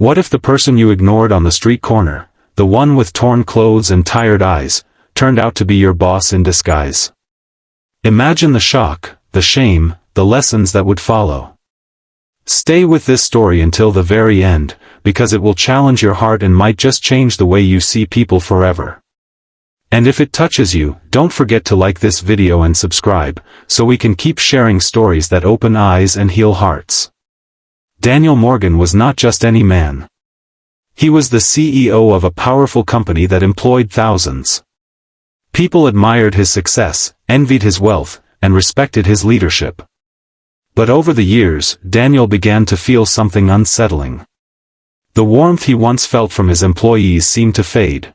What if the person you ignored on the street corner, the one with torn clothes and tired eyes, turned out to be your boss in disguise? Imagine the shock, the shame, the lessons that would follow. Stay with this story until the very end, because it will challenge your heart and might just change the way you see people forever. And if it touches you, don't forget to like this video and subscribe, so we can keep sharing stories that open eyes and heal hearts. Daniel Morgan was not just any man. He was the CEO of a powerful company that employed thousands. People admired his success, envied his wealth, and respected his leadership. But over the years, Daniel began to feel something unsettling. The warmth he once felt from his employees seemed to fade.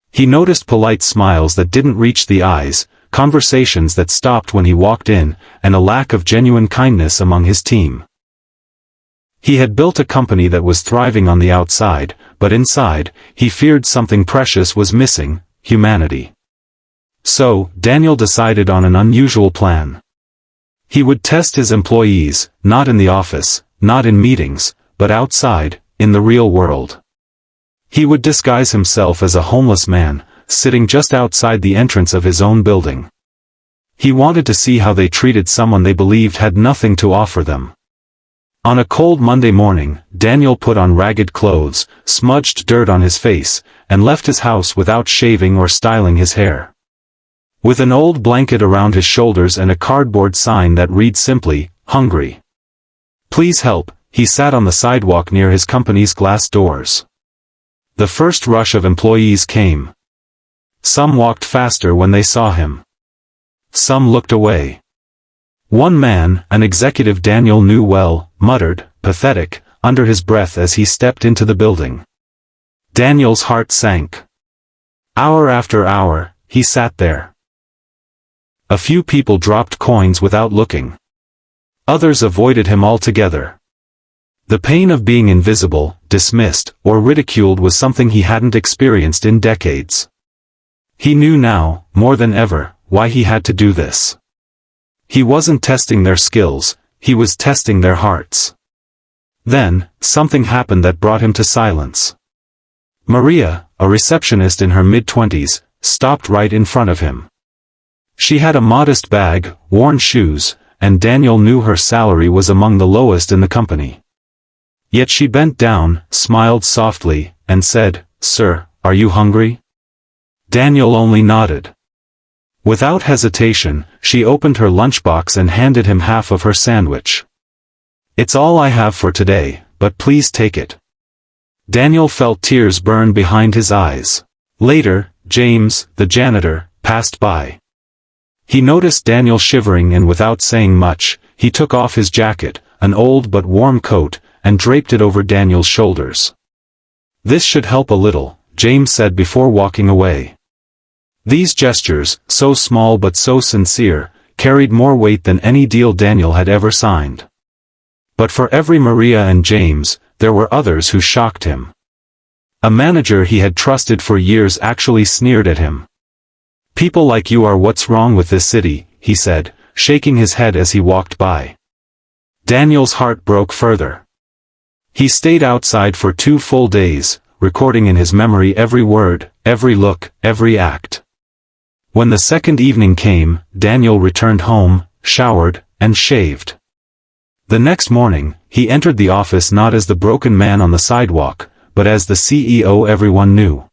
He noticed polite smiles that didn't reach the eyes, conversations that stopped when he walked in, and a lack of genuine kindness among his team. He had built a company that was thriving on the outside, but inside, he feared something precious was missing: humanity. So, Daniel decided on an unusual plan. He would test his employees, not in the office, not in meetings, but outside, in the real world. He would disguise himself as a homeless man, sitting just outside the entrance of his own building. He wanted to see how they treated someone they believed had nothing to offer them. On a cold Monday morning, Daniel put on ragged clothes, smudged dirt on his face, and left his house without shaving or styling his hair. With an old blanket around his shoulders and a cardboard sign that read simply, "Hungry. Please help," he sat on the sidewalk near his company's glass doors. The first rush of employees came. Some walked faster when they saw him. Some looked away. One man, an executive Daniel knew well, muttered, "Pathetic," under his breath as he stepped into the building. Daniel's heart sank. Hour after hour, he sat there. A few people dropped coins without looking. Others avoided him altogether. The pain of being invisible, dismissed, or ridiculed was something he hadn't experienced in decades. He knew now, more than ever, why he had to do this. He wasn't testing their skills, he was testing their hearts. Then, something happened that brought him to silence. Maria, a receptionist in her mid-20s, stopped right in front of him. She had a modest bag, worn shoes, and Daniel knew her salary was among the lowest in the company. Yet she bent down, smiled softly, and said, "Sir, are you hungry?" Daniel only nodded. Without hesitation, she opened her lunchbox and handed him half of her sandwich. "It's all I have for today, but please take it." Daniel felt tears burn behind his eyes. Later, James, the janitor, passed by. He noticed Daniel shivering and without saying much, he took off his jacket, an old but warm coat, and draped it over Daniel's shoulders. "This should help a little," James said before walking away. These gestures, so small but so sincere, carried more weight than any deal Daniel had ever signed. But for every Maria and James, there were others who shocked him. A manager he had trusted for years actually sneered at him. "People like you are what's wrong with this city," he said, shaking his head as he walked by. Daniel's heart broke further. He stayed outside for 2 full days, recording in his memory every word, every look, every act. When the second evening came, Daniel returned home, showered, and shaved. The next morning, he entered the office not as the broken man on the sidewalk, but as the CEO everyone knew.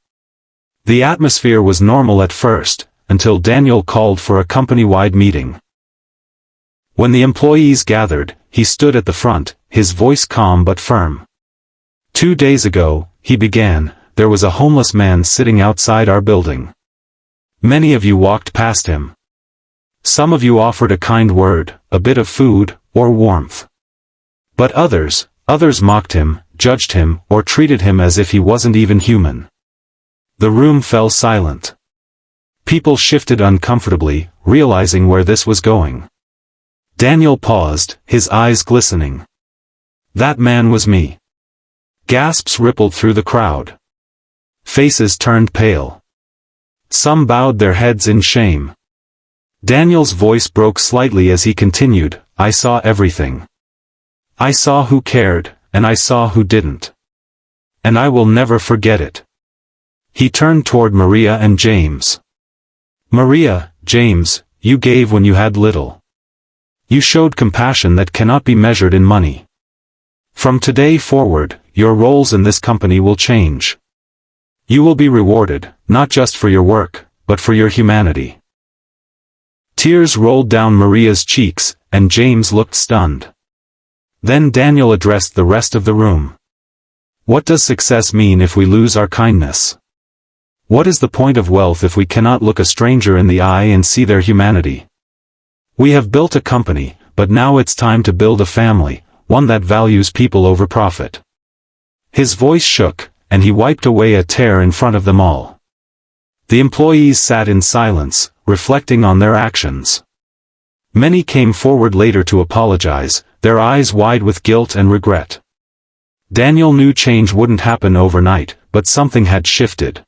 The atmosphere was normal at first, until Daniel called for a company-wide meeting. When the employees gathered, he stood at the front, his voice calm but firm. "2 days ago," he began, "there was a homeless man sitting outside our building. Many of you walked past him. Some of you offered a kind word, a bit of food, or warmth. But others mocked him, judged him, or treated him as if he wasn't even human." The room fell silent. People shifted uncomfortably, realizing where this was going. Daniel paused, his eyes glistening. "That man was me." Gasps rippled through the crowd. Faces turned pale. Some bowed their heads in shame. Daniel's voice broke slightly as he continued, "I saw everything. I saw who cared, and I saw who didn't. and I will never forget it. He turned toward Maria and James. Maria, James, you gave when you had little. You showed compassion that cannot be measured in money. From today forward, your roles in this company will change. You will be rewarded, not just for your work, but for your humanity. Tears rolled down Maria's cheeks, and James looked stunned. Then Daniel addressed the rest of the room. What does success mean if we lose our kindness? What is the point of wealth if we cannot look a stranger in the eye and see their humanity? We have built a company, but now it's time to build a family, one that values people over profit. His voice shook, and he wiped away a tear in front of them all. The employees sat in silence, reflecting on their actions. Many came forward later to apologize, their eyes wide with guilt and regret. Daniel knew change wouldn't happen overnight, but something had shifted.